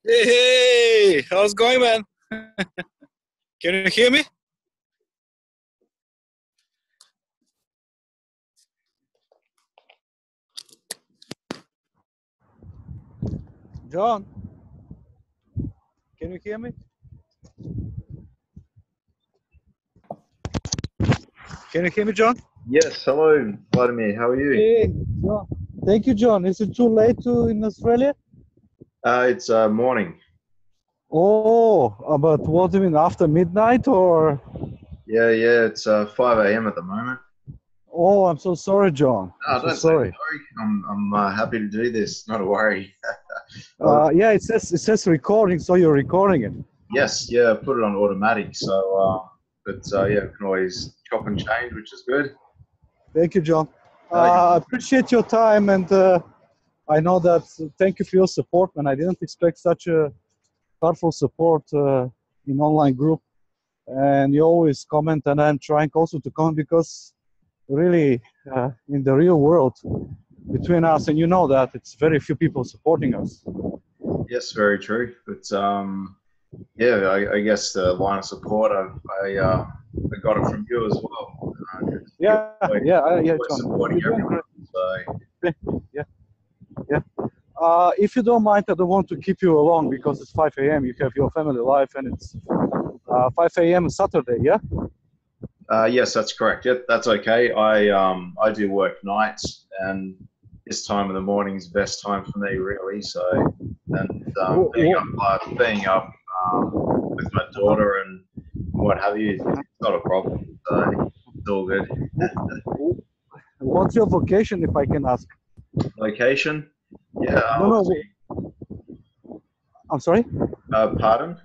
Hey, how's it going, man? Can you hear me? John, can you hear me? Can you hear me, John? Yes, hello, Vladimir. How are you? Hey, John. Thank you, John. Is it too late in Australia? It's morning. Oh, but what do you mean, after midnight or? Yeah, it's 5 a.m. at the moment. Oh, I'm so sorry, John. I'm No, so don't say sorry. sorry. I'm happy to do this. Not a worry. Yeah, it says recording, so you're recording it. Yes, yeah, I put it on automatic. Yeah, we can always chop and change, which is good. Thank you, John. Uh, I appreciate your time, and I know that. Thank you for your support, man. I didn't expect such a powerful support in online group, and you always comment, and I'm trying also to comment because really, in the real world, between us, and you know that it's very few people supporting us. yes, very true. But yeah, I guess the line of support I got it from you as well. Yeah, Always, yeah, always John. supporting You're doing everyone. great. So Yeah, yeah. If you don't mind, I don't want to keep you along because it's 5 a.m. You have your family life, and it's 5 a.m. Saturday. Yeah. yes, that's correct. Yep, that's okay. I do work nights, and this time of the morning is the best time for me, really. So, and being up with my daughter and what have you, it's not a problem. So it's all good. What's your vocation, if I can ask? Location? Yeah. No, no. I'm sorry. Pardon?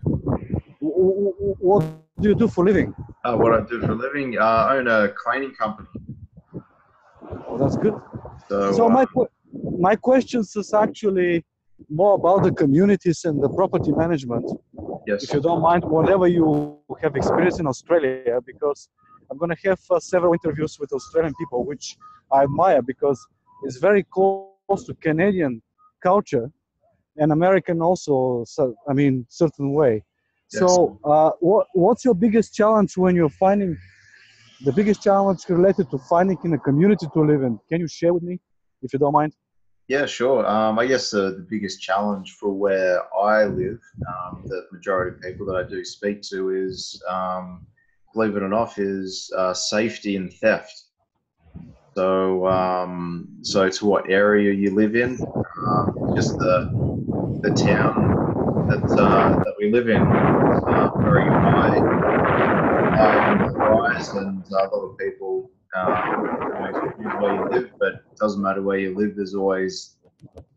What do you do for living? What I do for a living? I own a cleaning company. Oh, that's good. So, So my questions is actually more about the communities and the property management. yes. If you don't mind, whatever you have experience in Australia, because I'm going to have several interviews with Australian people, which I admire because it's very close to Canadian culture and American also. So, I mean, certain way. Yes. So, what's your biggest challenge when you're finding the biggest challenge related to finding in a community to live in? Can you share with me, if you don't mind? Yeah, sure. I guess the biggest challenge for where I live, the majority of people that I do speak to is, believe it or not, is safety and theft. So to what area you live in, just the town that we live in is very high on the rise, and a lot of people always choose where you live, but it doesn't matter where you live. There's always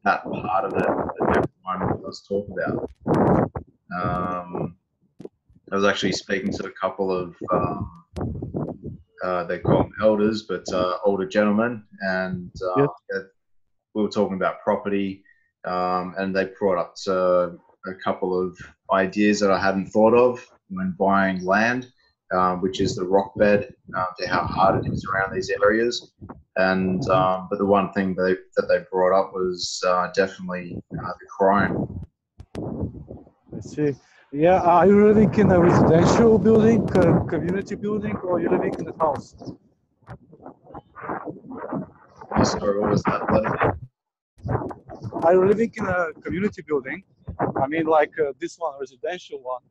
that part of it that everyone does talk about. I was actually speaking to a couple of they call them elders, but older gentlemen, and Yes. we were talking about property, and they brought up a couple of ideas that I hadn't thought of when buying land, which is the rock bed, to how hard it is around these areas. And but the one thing that they brought up was definitely the crime. I see. Yeah, are you living in a residential building, community building, or you living in a house? Sorry, what was that, Vladimir? Are you living in a community building? I mean, like this one, residential one,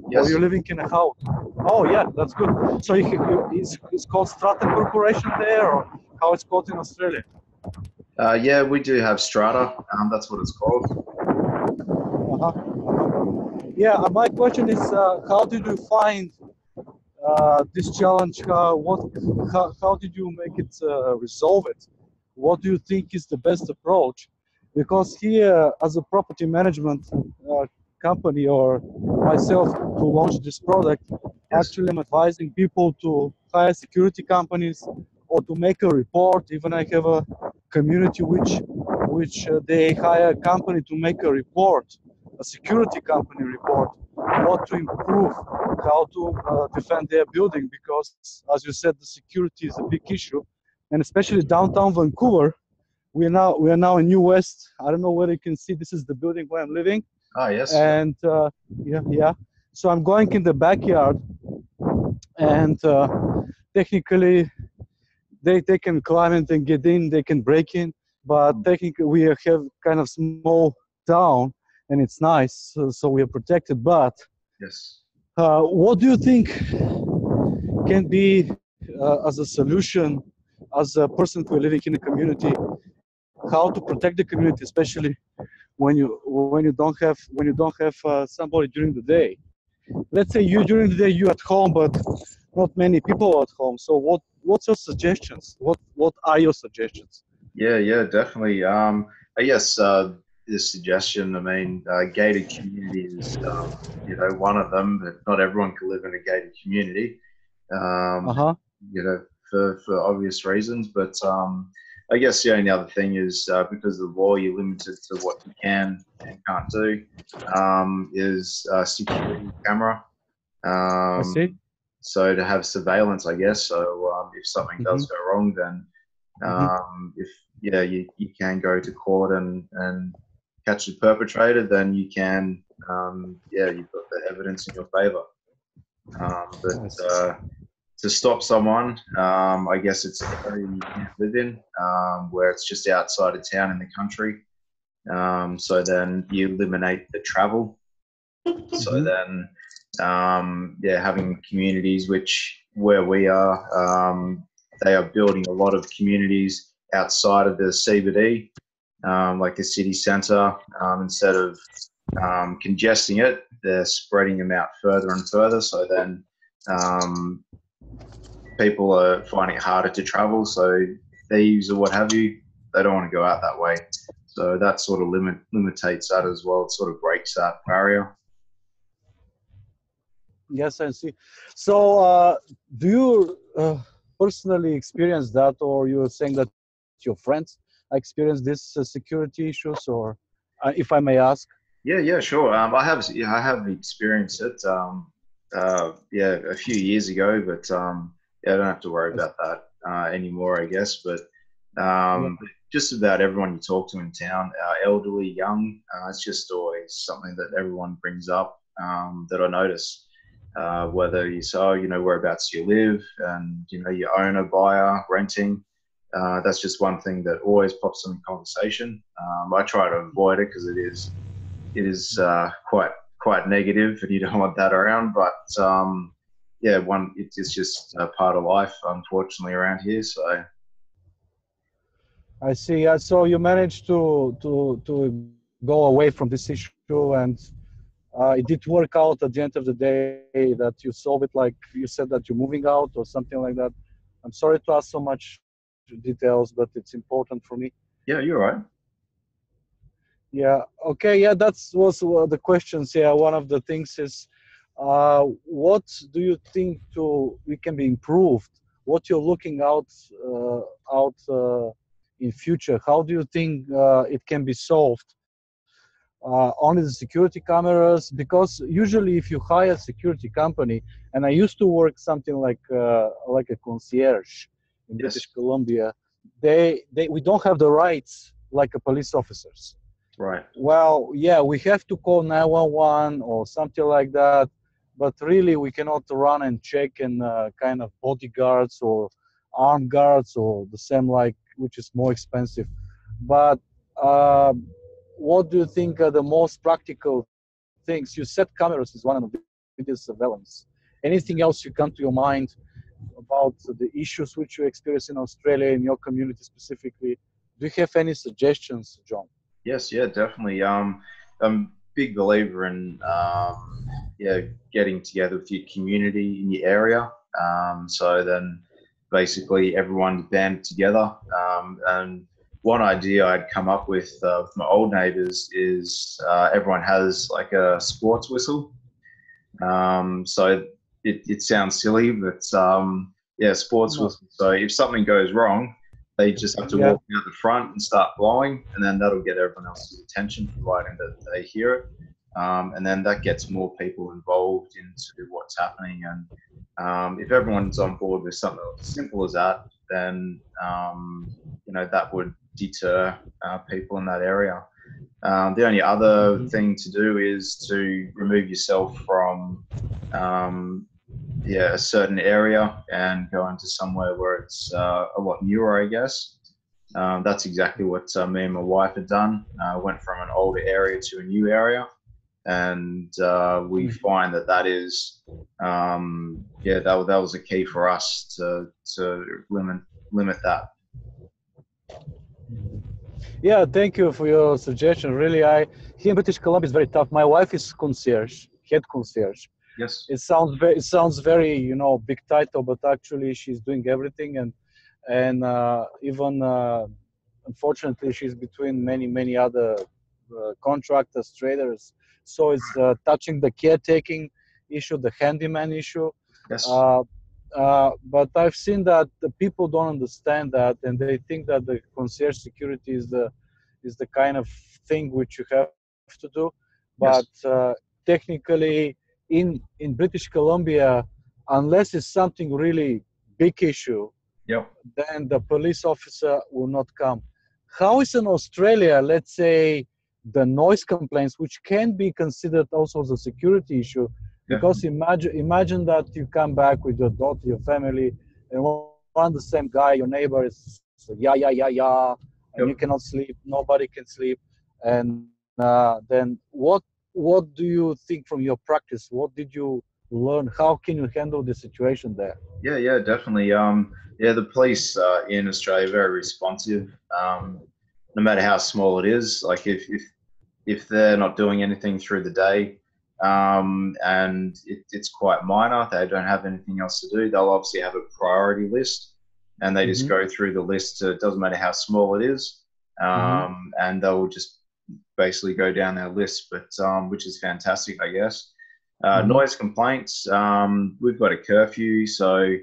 Yes. or you're living in a house? Oh, yeah, that's good. So it's called Strata Corporation there, or how it's called in Australia? Yeah, we do have strata. That's what it's called. Uh-huh. Yeah, my question is, how did you find this challenge? How did you make it resolve it? What do you think is the best approach? Because here, as a property management company or myself to launch this product, Yes. actually I'm advising people to hire security companies or to make a report. Even I have a community which they hire a company to make a report, a security company report, what to improve, how to defend their building, because as you said, the security is a big issue, and especially downtown Vancouver. We are now in New West. I don't know whether you can see, this is the building where I'm living. Ah, yes. Yeah. And yeah. So I'm going in the backyard, and technically they can climb it and get in, they can break in, but technically we have kind of small town, and it's nice, so we are protected. But Yes. what do you think can be as a solution, as a person who are living in a community, how to protect the community, especially when you don't have somebody during the day. Let's say you during the day you at home, but not many people at home. So what's your suggestions? What are your suggestions? Yeah, yeah, definitely. I guess the suggestion, I mean, gated community is, one of them, but not everyone can live in a gated community, um, Uh-huh. you know, for obvious reasons. But I guess the only other thing is because of the law, you're limited to what you can and can't do, is security camera. I see. So to have surveillance, I guess. So if something Mm-hmm. does go wrong, then Mm-hmm. if yeah, you can go to court and catch the perpetrator, then you can yeah, you've got the evidence in your favor. But I see. to stop someone, I guess it's an area you can't live in, where it's just outside of town in the country. So then you eliminate the travel. So Mm-hmm. then, yeah, having communities which where we are, they are building a lot of communities outside of the CBD, like the city centre. Instead of congesting it, they're spreading them out further and further. So then um, people are finding it harder to travel. So thieves or what have you, they don't want to go out that way. So that sort of limitates that as well. It sort of breaks that barrier. Yes, I see. So do you personally experience that, or you're saying that your friends experience this security issues, or if I may ask? Yeah, yeah, sure. I have experienced it. Yeah, a few years ago, but yeah, I don't have to worry I s- about that anymore, I guess. But Yeah. just about everyone you talk to in town, elderly, young, it's just always something that everyone brings up that I notice. Whether you say, oh, whereabouts you live, and you own a buyer, renting. That's just one thing that always pops in conversation. I try to avoid it because it is quite negative, and you don't want that around. But yeah, it's just a part of life, unfortunately, around here. So I see. Yeah. So you managed to go away from this issue, and it did work out at the end of the day that you solve it. Like you said that you're moving out or something like that. I'm sorry to ask so much details, but it's important for me. yeah, you're right. Yeah. Okay. Yeah. That's was the questions. Yeah. One of the things is, what do you think to we can be improved? What you're looking out in future? How do you think it can be solved? Only the security cameras, because usually if you hire a security company, and I used to work something like a concierge in British Yes, Columbia, they we don't have the rights like a police officers. right. Well, yeah, we have to call 911 or something like that, but really we cannot run and check in kind of bodyguards or armed guards or the same, like, which is more expensive. But uh, what do you think are the most practical things? You said cameras is one of the video surveillance. Anything else you come to your mind about the issues which you experience in Australia, in your community specifically? Do you have any suggestions, John? Yes, yeah, definitely. I'm a big believer in yeah, getting together with your community in your area. So then basically everyone band together. And one idea I'd come up with my old neighbors is everyone has like a sports whistle. So it sounds silly, but yeah, sports No. whistle. So if something goes wrong, they just have to Yeah. walk out the front and start blowing, and then that'll get everyone else's attention, providing that they hear it. And then that gets more people involved into what's happening. And if everyone's on board with something as simple as that, then that would deter people in that area. The only other thing to do is to remove yourself from a certain area and go into somewhere where it's a lot newer, I guess. That's exactly what me and my wife had done. Went from an older area to a new area, and we find that is, that was a key for us to limit that. Yeah, thank you for your suggestion. Really, here in British Columbia is very tough. My wife is concierge, head concierge. Yes. It sounds very, big title, but actually she's doing everything, and even unfortunately she's between many other contractors, traders. So it's touching the caretaking issue, the handyman issue. Yes. But I've seen that the people don't understand that, and they think that the concierge security is the kind of thing which you have to do. But technically, in British Columbia, unless it's something really big issue, then the police officer will not come. How is in Australia, let's say, the noise complaints, which can be considered also as a security issue? Because imagine that you come back with your daughter, your family, and one the same guy, your neighbor is and you cannot sleep, nobody can sleep, and then what do you think from your practice? What did you learn? How can you handle the situation there? Yeah, definitely. The police in Australia are very responsive. No matter how small it is, like if they're not doing anything through the day, and it's quite minor, they don't have anything else to do, they'll obviously have a priority list, and they just go through the list. It doesn't matter how small it is, and they'll just basically go down their list, but which is fantastic, I guess. Noise complaints, we've got a curfew, so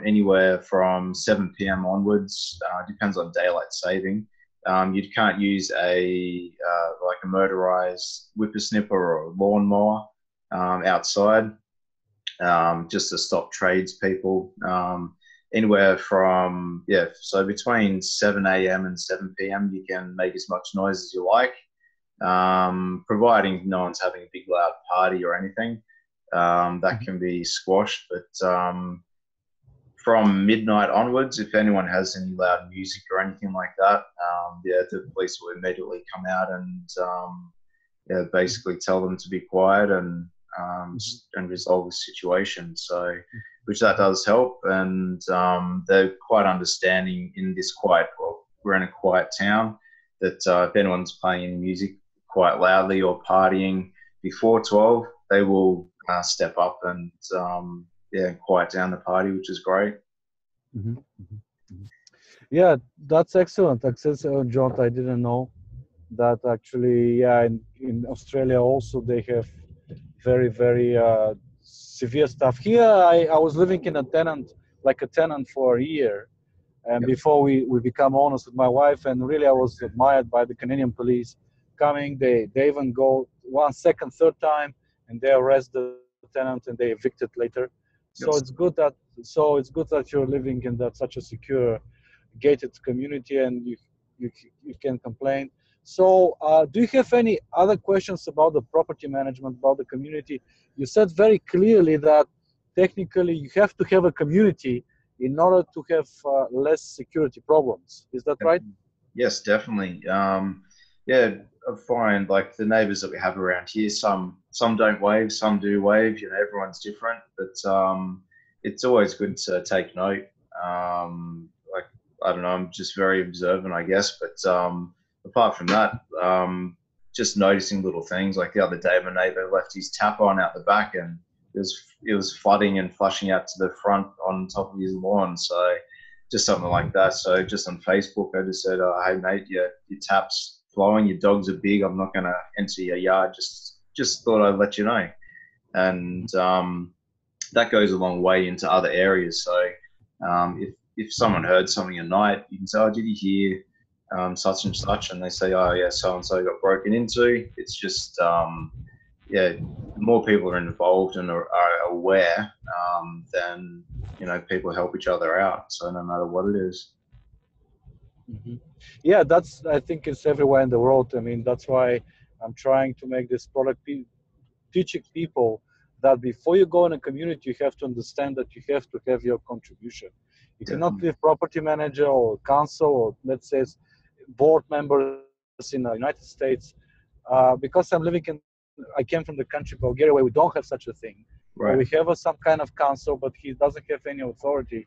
anywhere from 7 p.m. onwards, depends on daylight saving. You can't use like a motorized whippersnipper or a lawnmower outside, just to stop tradespeople. Anywhere from, so between 7 a.m. and 7 p.m. you can make as much noise as you like, providing no one's having a big loud party or anything. That can be squashed, but from midnight onwards, if anyone has any loud music or anything like that, the police will immediately come out and basically tell them to be quiet and resolve the situation. So, which that does help, and they're quite understanding in this quiet. Well, we're in a quiet town. That if anyone's playing music quite loudly or partying before 12, they will step up and quiet down the party, which is great. Yeah, that's excellent. John, I didn't know that actually. Yeah, in Australia also they have very severe stuff. Here, I was living in a tenant for a year, and before we become owners with my wife, and really I was admired by the Canadian police coming. They even go one, second, third time, and they arrest the tenant and they evict it later. So it's good that you're living in such a secure, gated community, and you can complain. So, do you have any other questions about the property management, about the community? You said very clearly that technically you have to have a community in order to have less security problems. Is that right? Yes, definitely. I find like the neighbors that we have around here, some don't wave, some do wave. Everyone's different, but it's always good to take note. Like, I don't know, I'm just very observant, I guess. But apart from that, just noticing little things. Like the other day, my neighbor left his tap on out the back, and it was flooding and flushing out to the front on top of his lawn. So just something like that. So just on Facebook, I just said, "Hey mate, your tap's flowing. Your dogs are big. I'm not going to enter your yard. Just thought I'd let you know." And that goes a long way into other areas. So if someone heard something at night, you can say, "Oh, did you hear such and such?" And they say, "Oh yeah, so and so got broken into." It's just the more people are involved and are aware, then people help each other out. So no matter what it is. Mhm. Yeah, that's, I think it's everywhere in the world. I mean, that's why I'm trying to make this product teaching people that before you go in a community, you have to understand that you have to have your contribution. You cannot Definitely. be a property manager or council or, let's say, board members in the United States. Because I'm living in, I came from the country Bulgaria where we don't have such a thing. We Right. have some kind of council, but he doesn't have any authority,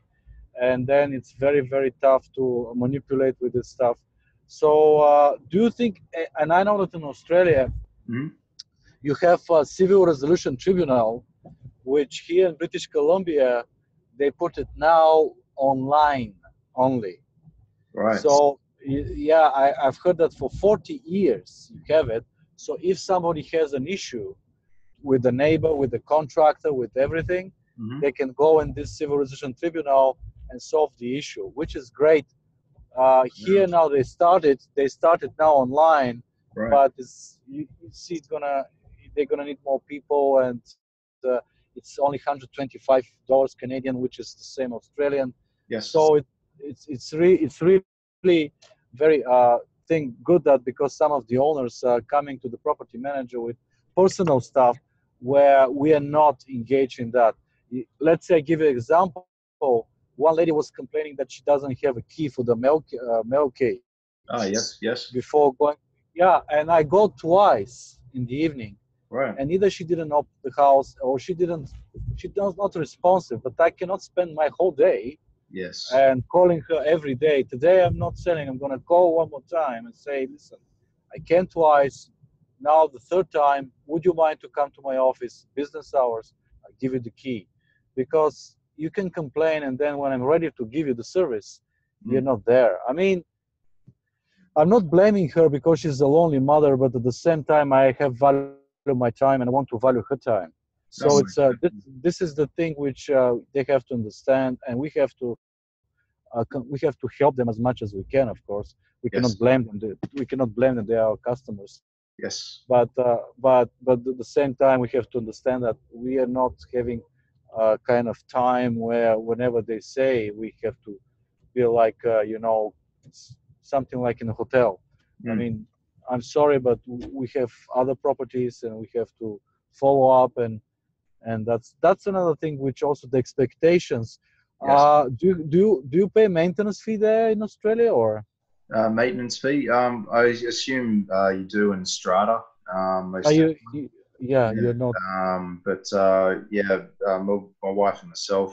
and then it's very, very tough to manipulate with this stuff. So do you think, and I know that in Australia Hmm. you have a civil resolution tribunal, which here in British Columbia they put it now online only. Right. So yeah, I've heard that for 40 years you have it. So if somebody has an issue with the neighbor, with the contractor, with everything, Hmm. they can go in this civil resolution tribunal and solve the issue, which is great. Here now they started now online, Right. but you see they're gonna need more people, and it's only $125 Canadian, which is the same Australian. Yes. So it's really very thing good that because some of the owners are coming to the property manager with personal stuff where we are not engaged in that. Let's say I give you an example. One lady was complaining that she doesn't have a key for the mail cage Ah, yes. before Yes. going. Yeah, and I go twice in the evening, and Right. either she didn't open the house or she does not responsive. But I cannot spend my whole day Yes. and calling her every day. Today I'm not selling. I'm gonna call one more time and say, listen, I came twice. Now the third time, would you mind to come to my office business hours? I give you the key, because you can complain, and then when I'm ready to give you the service, you're Mm. not there. I mean, I'm not blaming her because she's a lonely mother, but at the same time, I have value my time and I want to value her time. So No, it's most definitely. this is the thing which they have to understand, and we have to help them as much as we can. Of course, we cannot Yes. blame them. We cannot blame them. They are our customers. Yes. But at the same time, we have to understand that we are not having a kind of time where whenever they say we have to feel like something like in a hotel. I Mm. mean, I'm sorry, but we have other properties and we have to follow up, and that's another thing which also the expectations. Yes. Do you pay maintenance fee there in Australia, or Maintenance fee. I assume you do in strata. are Most you yeah, Yeah. you're not. But yeah, my wife and myself,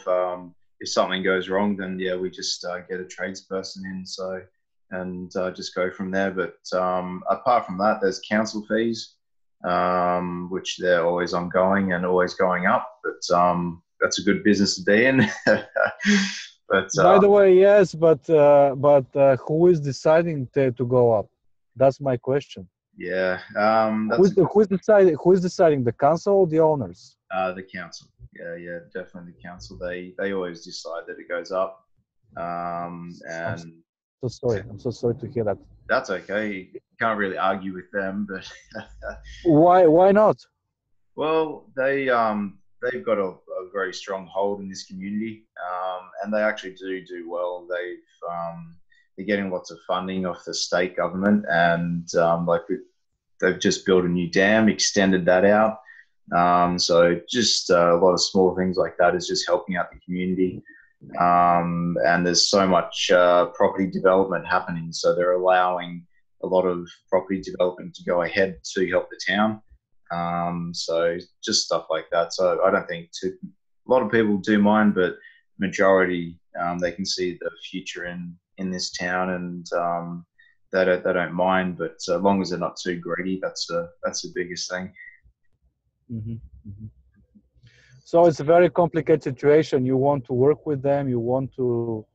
if something goes wrong, then yeah, we just get a tradesperson in, so and just go from there. But apart from that, there's council fees, which they're always ongoing and always going up. But that's a good business to be in. But By the way, yes, but who is deciding to go up? That's my question. yeah, Who that's is the, who is deciding? Who is deciding? The council or the owners? the council. Yeah, yeah, definitely the council. They always decide that it goes up. I'm And so sorry. I'm so sorry to hear that. that's okay. You can't really argue with them, but Why not? well, they've got a very strong hold in this community, and they actually do well. They're getting lots of funding off the state government, and they've just built a new dam, extended that out. So just a lot of small things like that is just helping out the community. And there's so much property development happening, so they're allowing a lot of property development to go ahead to help the town. So just stuff like that. So I don't think a lot of people do mind, but majority they can see the future in this town, and they don't mind. But as long as they're not too greedy, that's the biggest thing. Hmm. Hmm. So it's a very complicated situation. You want to work with them. You want to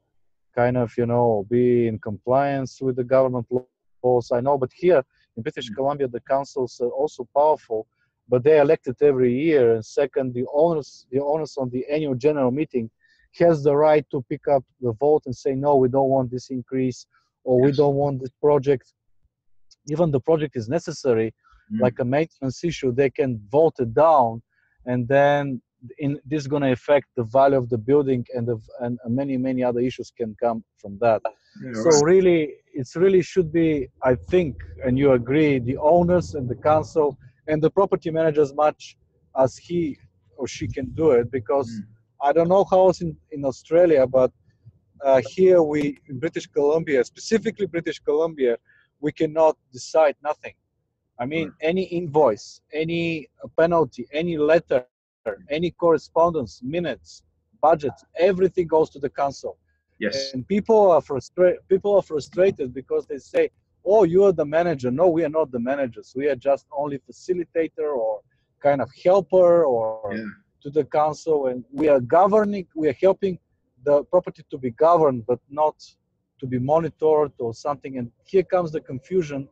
kind of be in compliance with the government laws. I know, but here in British Columbia, the councils are also powerful, but they are elected every year. And second, the owners on the annual general meeting has the right to pick up the vote and say no, we don't want this increase, or we Yes. don't want this project. Even the project is necessary, Mm. like a maintenance issue, they can vote it down, and then this is going to affect the value of the building, and many other issues can come from that. Yeah, So right. really, it's really should be, I think, and you agree, the owners and the council and the property manager as much as he or she can do it, because I don't know how it's in Australia, but here in British Columbia, specifically British Columbia, we cannot decide nothing. I mean, any invoice, any penalty, any letter, any correspondence, minutes, budgets, everything goes to the council. Yes. And people are frustrated because they say, "Oh, you are the manager." No, we are not the managers. We are just only facilitator or kind of helper or Yeah. to the council, and we are governing. We are helping the property to be governed, but not to be monitored or something. And here comes the confusion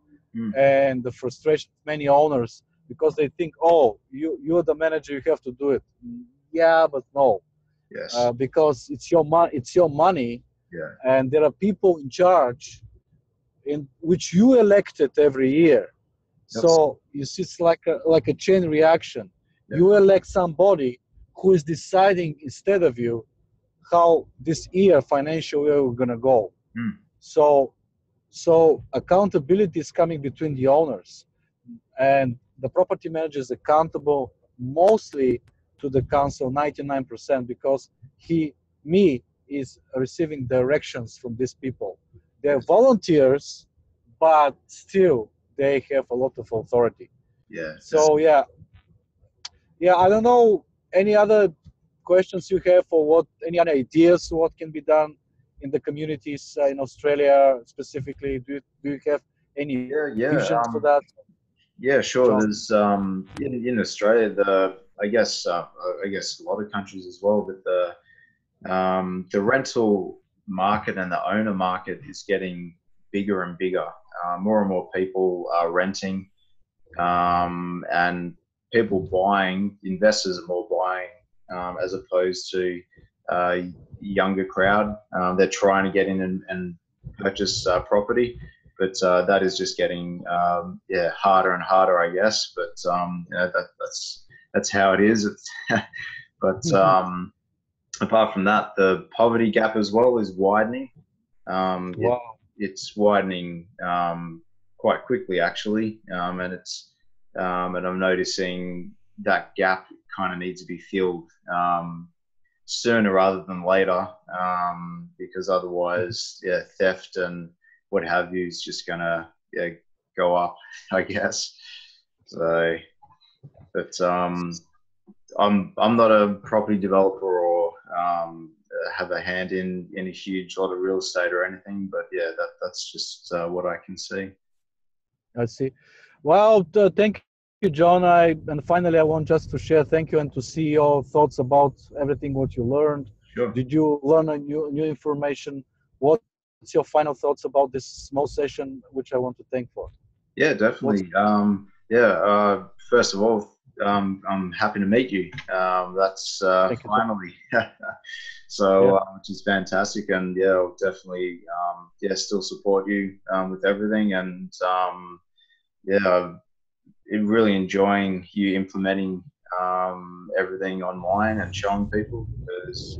and the frustration of many owners, because they think, "Oh, you're the manager, you have to do it." Yeah, but no, Yes. because it's your money. It's your money, Yeah. and there are people in charge, in which you elected every year. Yep. So you see, it's like a chain reaction. Yeah. You elect somebody who is deciding instead of you how this year, financial year, we're gonna go. So accountability is coming between the owners, and the property manager is accountable mostly to the council, 99%, because me is receiving directions from these people. They're volunteers, but still they have a lot of authority. Yeah. So yeah, I don't know any other questions you have, or any other ideas what can be done in the communities in Australia specifically. Do you have any Yeah. vision for that? Yeah, sure. John? There's in Australia, I guess a lot of countries as well, but the rental market and the owner market is getting bigger and bigger. More and more people are renting, and people buying. Investors are more buying, as opposed to younger crowd. They're trying to get in and purchase property, but that is just getting harder and harder, I guess. But that's how it is. But apart from that, the poverty gap as well is widening. Wow. It's widening quite quickly, actually, and I'm noticing that gap kind of needs to be filled sooner rather than later, because otherwise, theft and what have you is just gonna go up, I guess. So, but I'm not a property developer or have a hand in any huge lot of real estate or anything, but that's just what I can see. I see. Well, thank you, John. And finally, I want just to share thank you and to see your thoughts about everything what you learned. Sure. Did you learn a new information? What's your final thoughts about this small session, which I want to thank for? Yeah, definitely. First of all, I'm happy to meet you. That's finally. So, which is fantastic, and I'll definitely still support you with everything, and I'm really enjoying you implementing everything online and showing people, because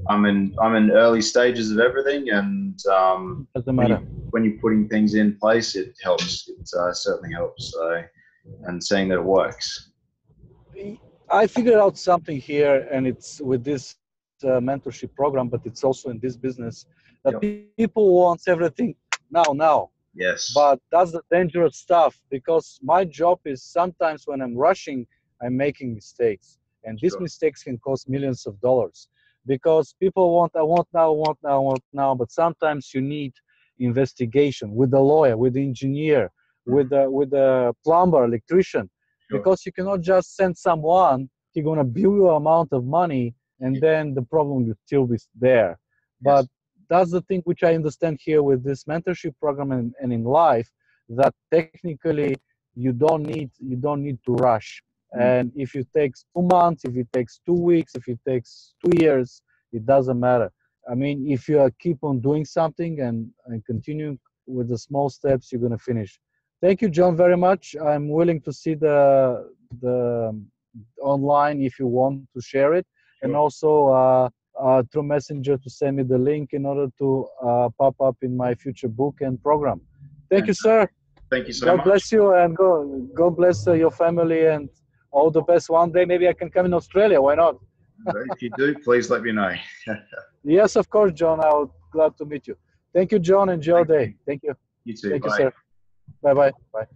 I'm in early stages of everything, and Doesn't matter. when you're putting things in place, it helps. It certainly helps. So, and seeing that it works. I figured out something here, and it's with this mentorship program, but it's also in this business, that people want everything now. Yes. But that's the dangerous stuff, because my job is sometimes when I'm rushing, I'm making mistakes. And these mistakes can cost millions of dollars, because people want, I want now, but sometimes you need investigation with the lawyer, with the engineer, with the plumber, electrician, because you cannot just send someone, he's going to bill you amount of money, and then the problem will still be there. But that's the thing which I understand here with this mentorship program and in life, that technically you don't need to rush. And if it takes 2 months, if it takes 2 weeks, if it takes 2 years, it doesn't matter. I mean, if you keep on doing something and continuing with the small steps, you're going to finish. Thank you, John, very much. I'm willing to see the online if you want to share it, and Sure. also through Messenger to send me the link in order to pop up in my future book and program. Thank you, sir. Thank you so God much. bless you, and God bless your family, and all the best. One day, maybe I can come in Australia. Why not? If you do, please let me know. Yes, of course, John. I would glad to meet you. Thank you, John. Enjoy your Thank day. you. Thank you. You too. Thank you, Bye. sir. Bye-bye. Bye.